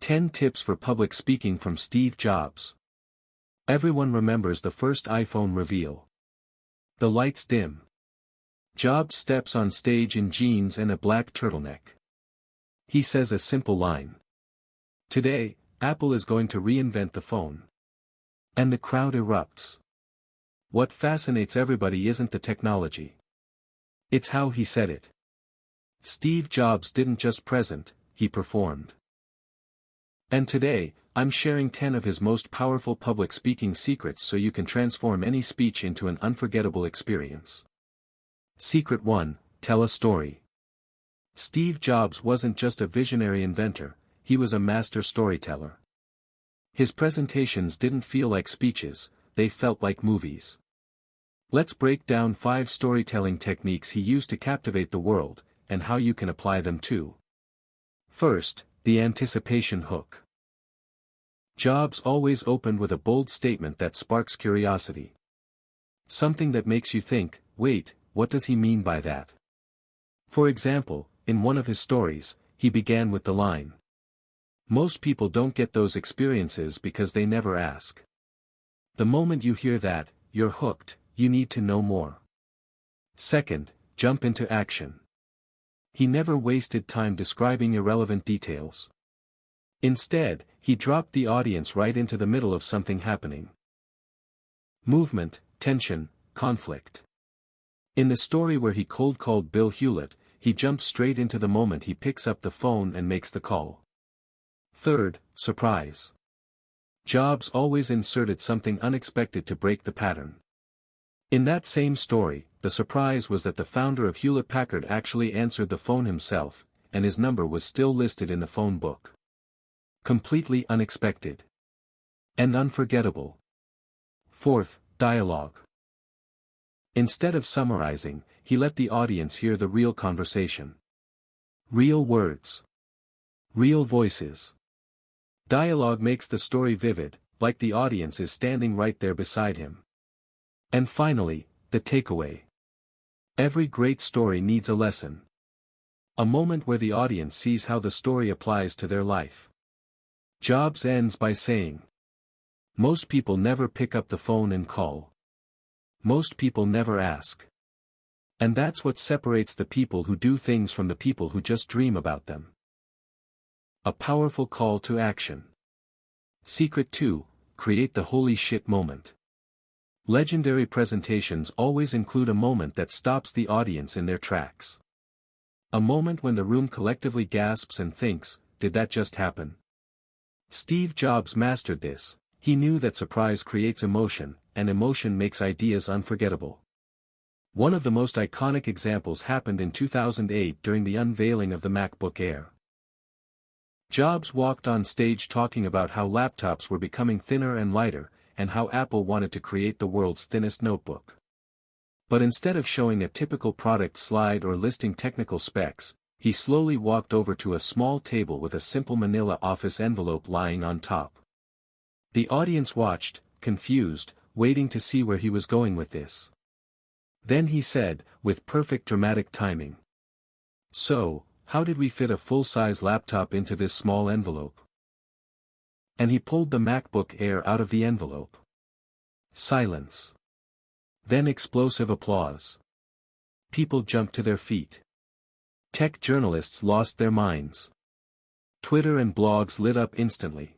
10 Tips for Public Speaking from Steve Jobs. Everyone remembers the first iPhone reveal. The lights dim. Jobs steps on stage in jeans and a black turtleneck. He says a simple line. Today, Apple is going to reinvent the phone. And the crowd erupts. What fascinates everybody isn't the technology. It's how he said it. Steve Jobs didn't just present, he performed. And today, I'm sharing 10 of his most powerful public speaking secrets so you can transform any speech into an unforgettable experience. Secret 1, Tell a story. Steve Jobs wasn't just a visionary inventor, he was a master storyteller. His presentations didn't feel like speeches, they felt like movies. Let's break down 5 storytelling techniques he used to captivate the world, and how you can apply them too. First, the anticipation hook. Jobs always opened with a bold statement that sparks curiosity. Something that makes you think, wait, what does he mean by that? For example, in one of his stories, he began with the line. Most people don't get those experiences because they never ask. The moment you hear that, you're hooked, you need to know more. Second, jump into action. He never wasted time describing irrelevant details. Instead, he dropped the audience right into the middle of something happening. Movement, tension, conflict. In the story where he cold called Bill Hewlett, he jumped straight into the moment he picks up the phone and makes the call. Third, surprise. Jobs always inserted something unexpected to break the pattern. In that same story, the surprise was that the founder of Hewlett-Packard actually answered the phone himself, and his number was still listed in the phone book. Completely unexpected. And unforgettable. Fourth, dialogue. Instead of summarizing, he let the audience hear the real conversation. Real words. Real voices. Dialogue makes the story vivid, like the audience is standing right there beside him. And finally, the takeaway. Every great story needs a lesson. A moment where the audience sees how the story applies to their life. Jobs ends by saying, most people never pick up the phone and call. Most people never ask. And that's what separates the people who do things from the people who just dream about them. A powerful call to action. Secret 2, create the holy shit moment. Legendary presentations always include a moment that stops the audience in their tracks. A moment when the room collectively gasps and thinks, did that just happen? Steve Jobs mastered this. He knew that surprise creates emotion, and emotion makes ideas unforgettable. One of the most iconic examples happened in 2008 during the unveiling of the MacBook Air. Jobs walked on stage talking about how laptops were becoming thinner and lighter, and how Apple wanted to create the world's thinnest notebook. But instead of showing a typical product slide or listing technical specs, he slowly walked over to a small table with a simple manila office envelope lying on top. The audience watched, confused, waiting to see where he was going with this. Then he said, with perfect dramatic timing. So, how did we fit a full-size laptop into this small envelope? And he pulled the MacBook Air out of the envelope. Silence. Then explosive applause. People jumped to their feet. Tech journalists lost their minds. Twitter and blogs lit up instantly.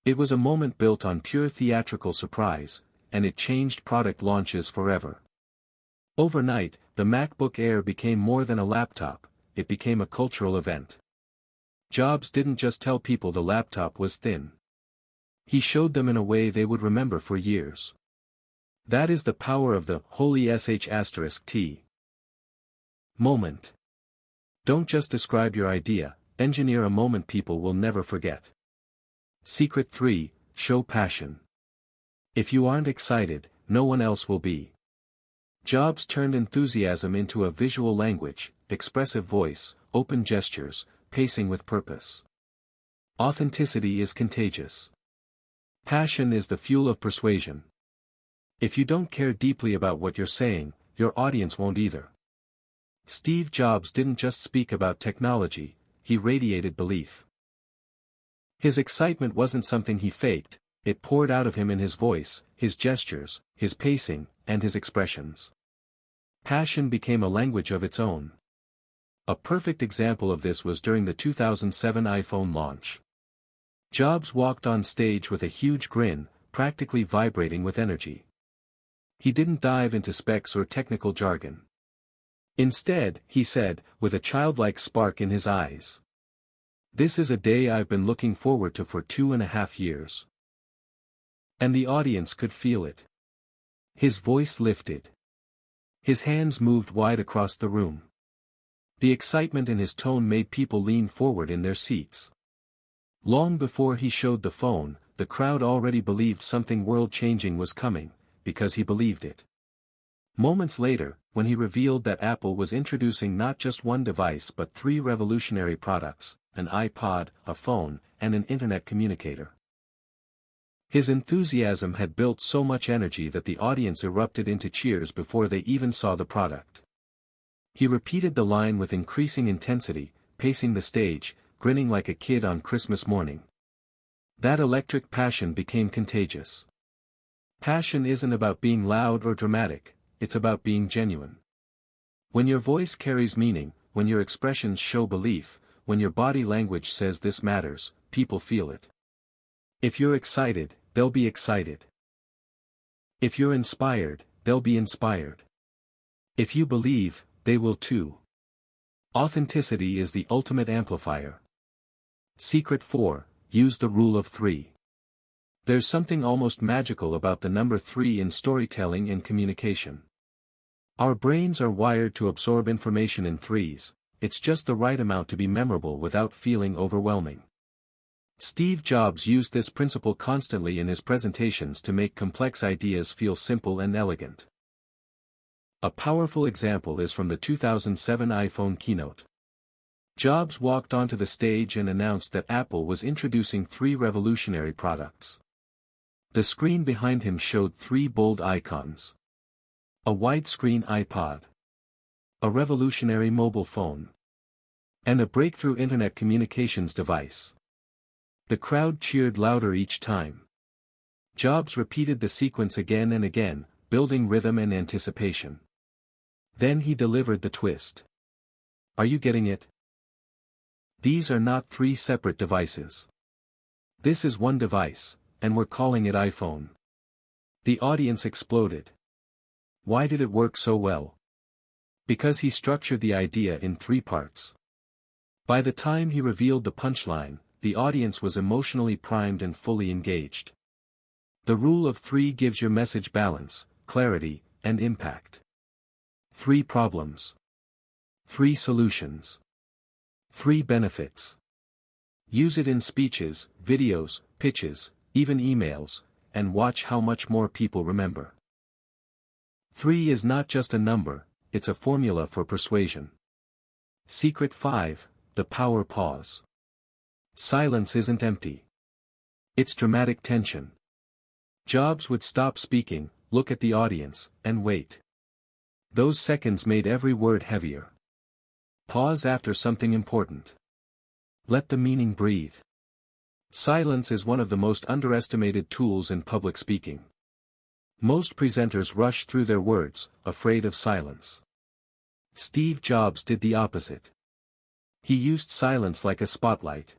It was a moment built on pure theatrical surprise, and it changed product launches forever. Overnight, the MacBook Air became more than a laptop, it became a cultural event. Jobs didn't just tell people the laptop was thin. He showed them in a way they would remember for years. That is the power of the holy sh*t moment. Don't just describe your idea, engineer a moment people will never forget. Secret 3, show passion. If you aren't excited, no one else will be. Jobs turned enthusiasm into a visual language, expressive voice, open gestures, pacing with purpose. Authenticity is contagious. Passion is the fuel of persuasion. If you don't care deeply about what you're saying, your audience won't either. Steve Jobs didn't just speak about technology, he radiated belief. His excitement wasn't something he faked, it poured out of him in his voice, his gestures, his pacing, and his expressions. Passion became a language of its own. A perfect example of this was during the 2007 iPhone launch. Jobs walked on stage with a huge grin, practically vibrating with energy. He didn't dive into specs or technical jargon. Instead, he said, with a childlike spark in his eyes, "This is a day I've been looking forward to for 2.5 years." And the audience could feel it. His voice lifted. His hands moved wide across the room. The excitement in his tone made people lean forward in their seats. Long before he showed the phone, the crowd already believed something world-changing was coming, because he believed it. Moments later, when he revealed that Apple was introducing not just one device but 3 revolutionary products, an iPod, a phone, and an internet communicator. His enthusiasm had built so much energy that the audience erupted into cheers before they even saw the product. He repeated the line with increasing intensity, pacing the stage, grinning like a kid on Christmas morning. That electric passion became contagious. Passion isn't about being loud or dramatic, it's about being genuine. When your voice carries meaning, when your expressions show belief, when your body language says this matters, people feel it. If you're excited, they'll be excited. If you're inspired, they'll be inspired. If you believe, they will too. Authenticity is the ultimate amplifier. Secret 4, use the rule of 3. There's something almost magical about the number 3 in storytelling and communication. Our brains are wired to absorb information in threes, it's just the right amount to be memorable without feeling overwhelming. Steve Jobs used this principle constantly in his presentations to make complex ideas feel simple and elegant. A powerful example is from the 2007 iPhone keynote. Jobs walked onto the stage and announced that Apple was introducing 3 revolutionary products. The screen behind him showed 3 bold icons. A widescreen iPod. A revolutionary mobile phone. And a breakthrough internet communications device. The crowd cheered louder each time. Jobs repeated the sequence again and again, building rhythm and anticipation. Then he delivered the twist. Are you getting it? These are not 3 separate devices. This is one device, and we're calling it iPhone. The audience exploded. Why did it work so well? Because he structured the idea in 3 parts. By the time he revealed the punchline, the audience was emotionally primed and fully engaged. The rule of 3 gives your message balance, clarity, and impact. 3 problems. 3 solutions. 3 benefits. Use it in speeches, videos, pitches, even emails, and watch how much more people remember. 3 is not just a number, it's a formula for persuasion. Secret 5, the power pause. Silence isn't empty. It's dramatic tension. Jobs would stop speaking, look at the audience, and wait. Those seconds made every word heavier. Pause after something important. Let the meaning breathe. Silence is one of the most underestimated tools in public speaking. Most presenters rush through their words, afraid of silence. Steve Jobs did the opposite. He used silence like a spotlight.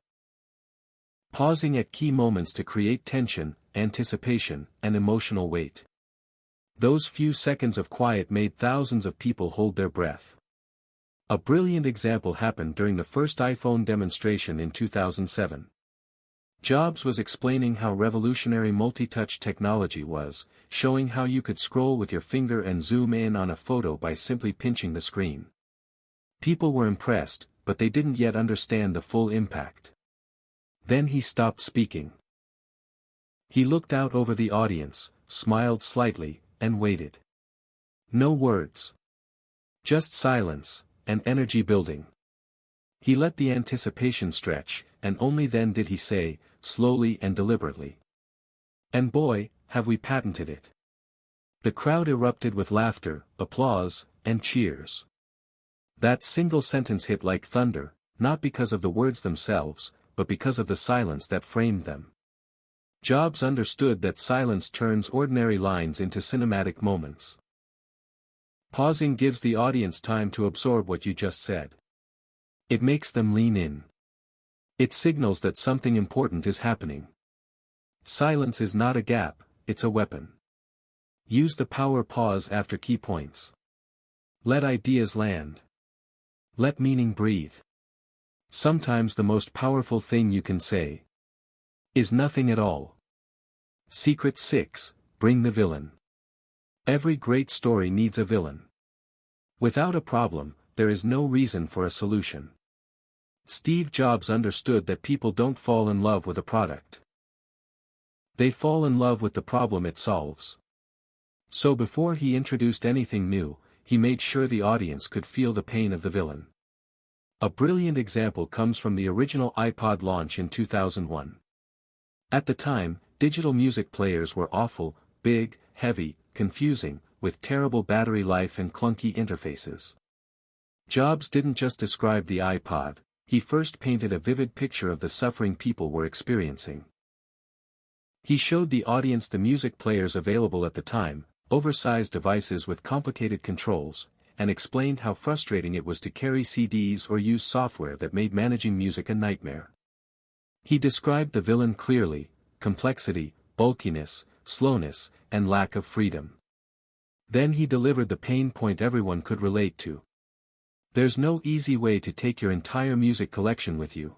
Pausing at key moments to create tension, anticipation, and emotional weight. Those few seconds of quiet made thousands of people hold their breath. A brilliant example happened during the first iPhone demonstration in 2007. Jobs was explaining how revolutionary multi-touch technology was, showing how you could scroll with your finger and zoom in on a photo by simply pinching the screen. People were impressed, but they didn't yet understand the full impact. Then he stopped speaking. He looked out over the audience, smiled slightly, and waited. No words. Just silence, and energy building. He let the anticipation stretch, and only then did he say, slowly and deliberately, "And boy, have we patented it." The crowd erupted with laughter, applause, and cheers. That single sentence hit like thunder, not because of the words themselves, but because of the silence that framed them. Jobs understood that silence turns ordinary lines into cinematic moments. Pausing gives the audience time to absorb what you just said. It makes them lean in. It signals that something important is happening. Silence is not a gap, it's a weapon. Use the power pause after key points. Let ideas land. Let meaning breathe. Sometimes the most powerful thing you can say is nothing at all. Secret 6, bring the villain. Every great story needs a villain. Without a problem, there is no reason for a solution. Steve Jobs understood that people don't fall in love with a product. They fall in love with the problem it solves. So before he introduced anything new, he made sure the audience could feel the pain of the villain. A brilliant example comes from the original iPod launch in 2001. At the time, digital music players were awful, big, heavy, confusing, with terrible battery life and clunky interfaces. Jobs didn't just describe the iPod, he first painted a vivid picture of the suffering people were experiencing. He showed the audience the music players available at the time, oversized devices with complicated controls, and explained how frustrating it was to carry CDs or use software that made managing music a nightmare. He described the villain clearly: complexity, bulkiness, slowness, and lack of freedom. Then he delivered the pain point everyone could relate to. There's no easy way to take your entire music collection with you.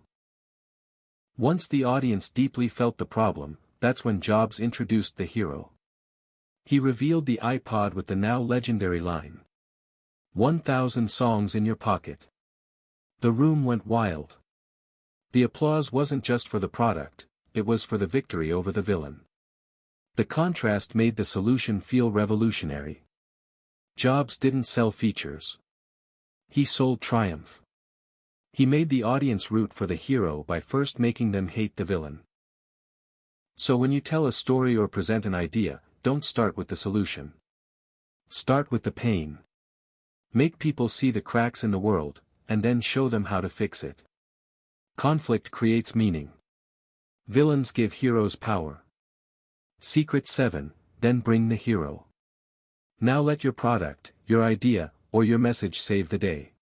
Once the audience deeply felt the problem, that's when Jobs introduced the hero. He revealed the iPod with the now legendary line: 1,000 songs in your pocket. The room went wild. The applause wasn't just for the product, it was for the victory over the villain. The contrast made the solution feel revolutionary. Jobs didn't sell features. He sold triumph. He made the audience root for the hero by first making them hate the villain. So when you tell a story or present an idea, don't start with the solution. Start with the pain. Make people see the cracks in the world, and then show them how to fix it. Conflict creates meaning. Villains give heroes power. Secret 7, then bring the hero. Now let your product, your idea, or your message save the day.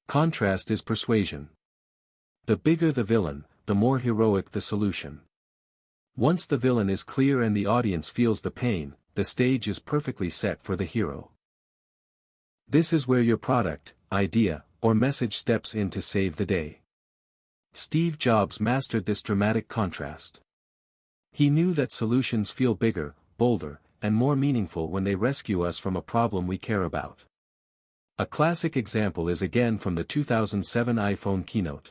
Contrast is persuasion. The bigger the villain, the more heroic the solution. Once the villain is clear and the audience feels the pain, the stage is perfectly set for the hero. This is where your product, idea, or message steps in to save the day. Steve Jobs mastered this dramatic contrast. He knew that solutions feel bigger, bolder, and more meaningful when they rescue us from a problem we care about. A classic example is again from the 2007 iPhone keynote.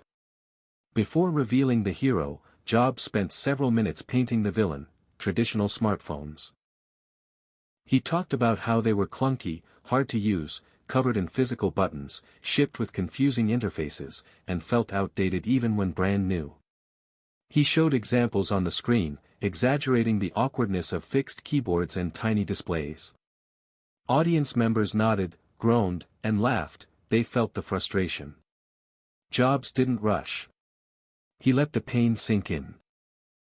Before revealing the hero, Jobs spent several minutes painting the villain: traditional smartphones. He talked about how they were clunky, hard to use, covered in physical buttons, shipped with confusing interfaces, and felt outdated even when brand new. He showed examples on the screen, exaggerating the awkwardness of fixed keyboards and tiny displays. Audience members nodded, groaned, and laughed. They felt the frustration. Jobs didn't rush. He let the pain sink in.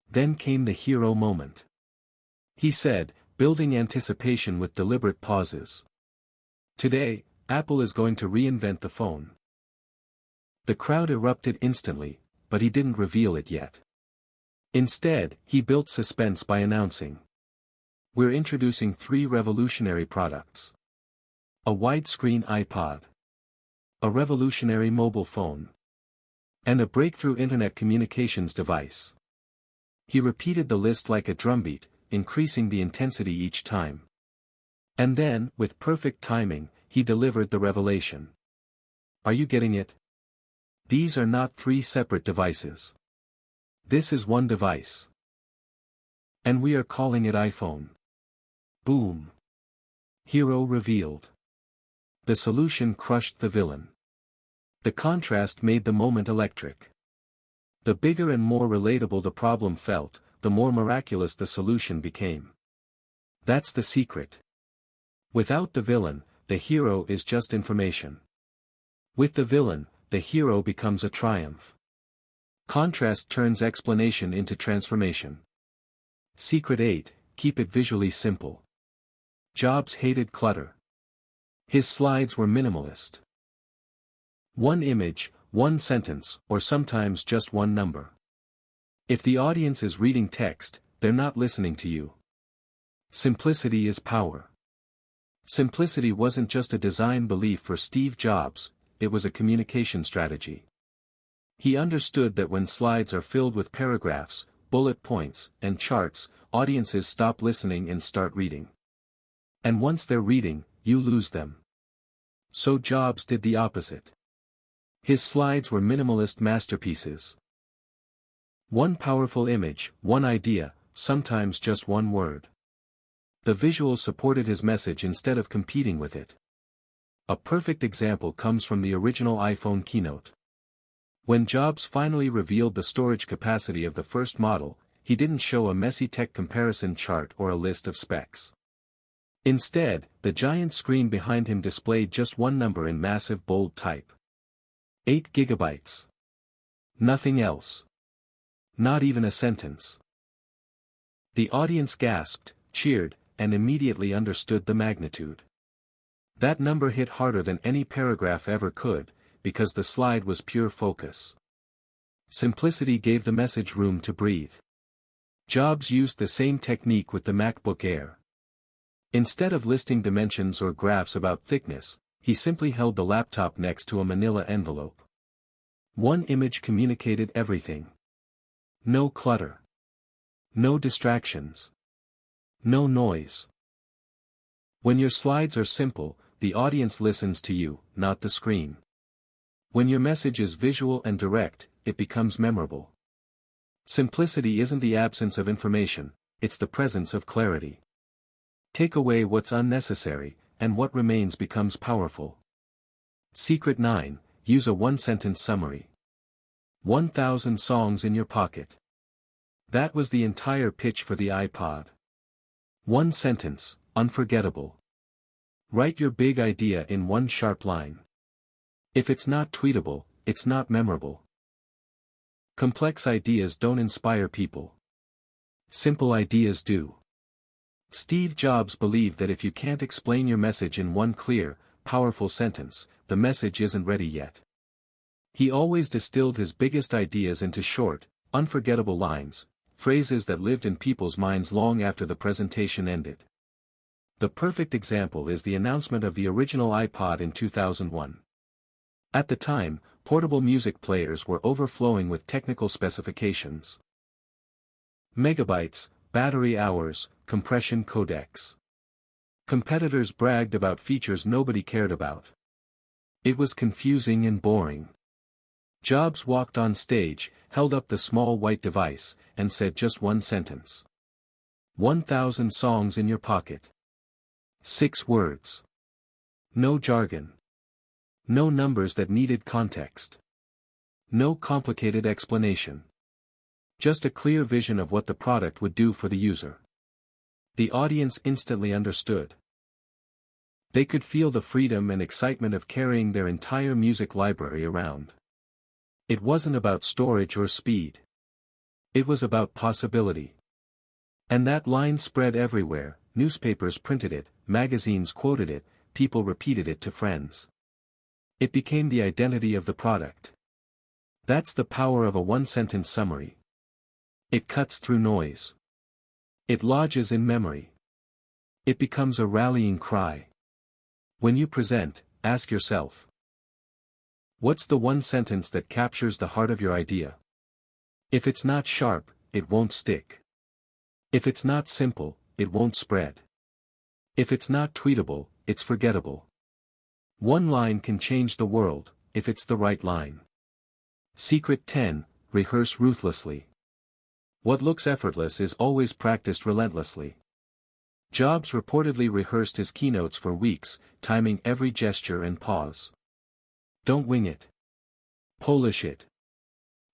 Then came the hero moment. He said, building anticipation with deliberate pauses: "Today, Apple is going to reinvent the phone." The crowd erupted instantly, but he didn't reveal it yet. Instead, he built suspense by announcing, "We're introducing 3 revolutionary products. A widescreen iPod. A revolutionary mobile phone. And a breakthrough internet communications device." He repeated the list like a drumbeat, increasing the intensity each time. And then, with perfect timing, he delivered the revelation. Are you getting it? These are not 3 separate devices. This is one device. And we are calling it iPhone. Boom. Hero revealed. The solution crushed the villain. The contrast made the moment electric. The bigger and more relatable the problem felt, the more miraculous the solution became. That's the secret. Without the villain, the hero is just information. With the villain, the hero becomes a triumph. Contrast turns explanation into transformation. Secret 8, keep it visually simple. Jobs hated clutter. His slides were minimalist. One image, one sentence, or sometimes just one number. If the audience is reading text, they're not listening to you. Simplicity is power. Simplicity wasn't just a design belief for Steve Jobs, it was a communication strategy. He understood that when slides are filled with paragraphs, bullet points, and charts, audiences stop listening and start reading. And once they're reading, you lose them. So Jobs did the opposite. His slides were minimalist masterpieces. One powerful image, one idea, sometimes just one word. The visual supported his message instead of competing with it. A perfect example comes from the original iPhone keynote. When Jobs finally revealed the storage capacity of the first model, he didn't show a messy tech comparison chart or a list of specs. Instead, the giant screen behind him displayed just one number in massive bold type. 8 gigabytes. Nothing else. Not even a sentence. The audience gasped, cheered, and immediately understood the magnitude. That number hit harder than any paragraph ever could, because the slide was pure focus. Simplicity gave the message room to breathe. Jobs used the same technique with the MacBook Air. Instead of listing dimensions or graphs about thickness, he simply held the laptop next to a manila envelope. One image communicated everything. No clutter. No distractions. No noise. When your slides are simple, the audience listens to you, not the screen. When your message is visual and direct, it becomes memorable. Simplicity isn't the absence of information, it's the presence of clarity. Take away what's unnecessary, and what remains becomes powerful. Secret 9, use a one-sentence summary. 1,000 songs in your pocket. That was the entire pitch for the iPod. One sentence, unforgettable. Write your big idea in one sharp line. If it's not tweetable, it's not memorable. Complex ideas don't inspire people. Simple ideas do. Steve Jobs believed that if you can't explain your message in one clear, powerful sentence, the message isn't ready yet. He always distilled his biggest ideas into short, unforgettable lines, phrases that lived in people's minds long after the presentation ended. The perfect example is the announcement of the original iPod in 2001. At the time, portable music players were overflowing with technical specifications. Megabytes, battery hours, compression codecs. Competitors bragged about features nobody cared about. It was confusing and boring. Jobs walked on stage, held up the small white device, and said just one sentence. 1,000 songs in your pocket. 6 words. No jargon. No numbers that needed context. No complicated explanation. Just a clear vision of what the product would do for the user. The audience instantly understood. They could feel the freedom and excitement of carrying their entire music library around. It wasn't about storage or speed. It was about possibility. And that line spread everywhere, newspapers printed it, magazines quoted it, people repeated it to friends. It became the identity of the product. That's the power of a one-sentence summary. It cuts through noise. It lodges in memory. It becomes a rallying cry. When you present, ask yourself, what's the one sentence that captures the heart of your idea? If it's not sharp, it won't stick. If it's not simple, it won't spread. If it's not tweetable, it's forgettable. One line can change the world, if it's the right line. Secret 10, rehearse ruthlessly. What looks effortless is always practiced relentlessly. Jobs reportedly rehearsed his keynotes for weeks, timing every gesture and pause. Don't wing it. Polish it.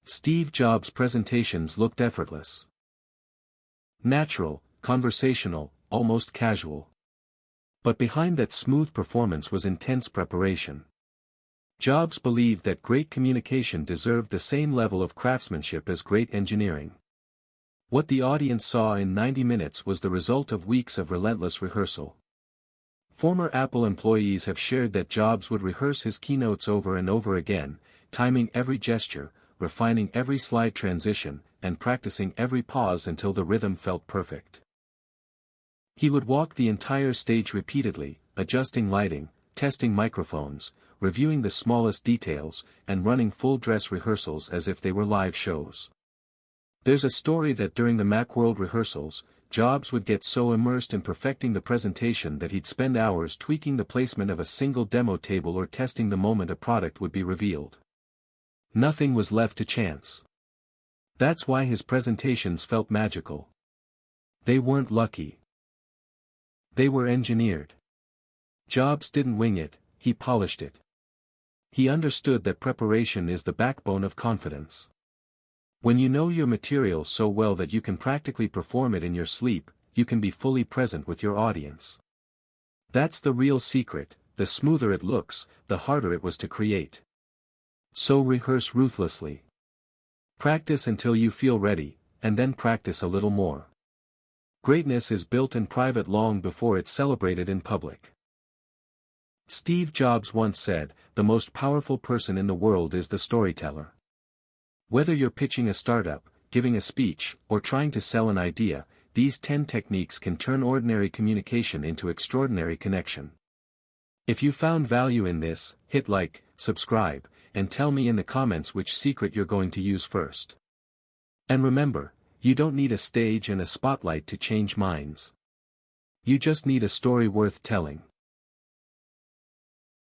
Steve Jobs' presentations looked effortless. Natural, conversational, almost casual. But behind that smooth performance was intense preparation. Jobs believed that great communication deserved the same level of craftsmanship as great engineering. What the audience saw in 90 minutes was the result of weeks of relentless rehearsal. Former Apple employees have shared that Jobs would rehearse his keynotes over and over again, timing every gesture, refining every slide transition, and practicing every pause until the rhythm felt perfect. He would walk the entire stage repeatedly, adjusting lighting, testing microphones, reviewing the smallest details, and running full dress rehearsals as if they were live shows. There's a story that during the Macworld rehearsals, Jobs would get so immersed in perfecting the presentation that he'd spend hours tweaking the placement of a single demo table or testing the moment a product would be revealed. Nothing was left to chance. That's why his presentations felt magical. They weren't lucky. They were engineered. Jobs didn't wing it, he polished it. He understood that preparation is the backbone of confidence. When you know your material so well that you can practically perform it in your sleep, you can be fully present with your audience. That's the real secret. The smoother it looks, the harder it was to create. So rehearse ruthlessly. Practice until you feel ready, and then practice a little more. Greatness is built in private long before it's celebrated in public. Steve Jobs once said, "The most powerful person in the world is the storyteller." Whether you're pitching a startup, giving a speech, or trying to sell an idea, these 10 techniques can turn ordinary communication into extraordinary connection. If you found value in this, hit like, subscribe, and tell me in the comments which secret you're going to use first. And remember, you don't need a stage and a spotlight to change minds. You just need a story worth telling.